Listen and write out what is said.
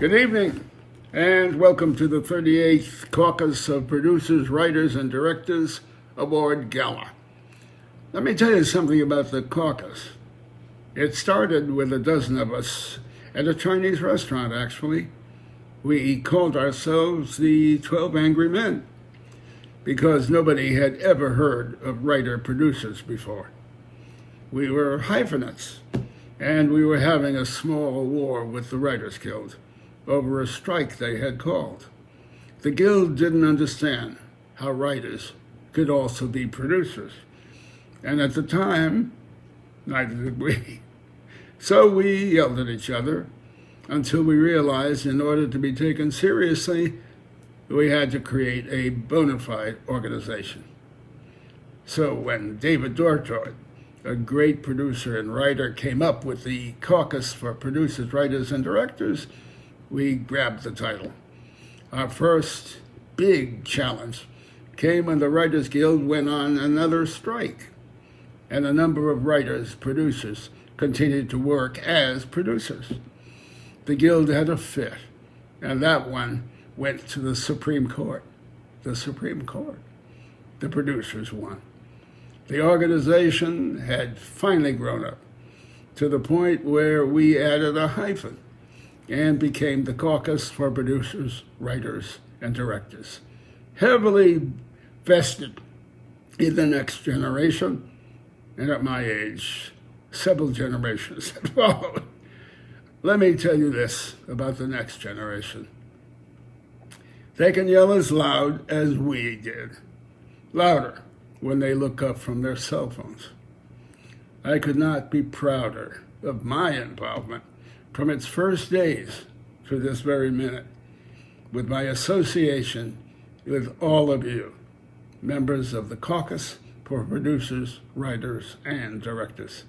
Good evening, and welcome to the 38th Caucus of Producers, Writers, and Directors Award Gala. Let me tell you something about the caucus. It started with a dozen of us at a Chinese restaurant, actually. We called ourselves the 12 Angry Men because nobody had ever heard of writer-producers before. We were hyphenates, and we were having a small war with the Writers Guild over a strike they had called. The Guild didn't understand how writers could also be producers. And at the time, neither did we. So we yelled at each other until we realized in order to be taken seriously, we had to create a bona fide organization. So when David Dortoy, a great producer and writer, came up with the Caucus for Producers, Writers, and Directors, we grabbed the title. Our first big challenge came when the Writers Guild went on another strike, and a number of writers, producers, continued to work as producers. The Guild had a fit, and that one went to the Supreme Court. The Supreme Court. The producers won. The organization had finally grown up to the point where we added a hyphen and became the Caucus for Producers, Writers, and Directors, heavily vested in the next generation, and at my age, several generations had followed. Let me tell you this about the next generation. They can yell as loud as we did, louder when they look up from their cell phones. I could not be prouder of my involvement from its first days to this very minute, with my association with all of you, members of the Caucus for Producers, Writers, and Directors.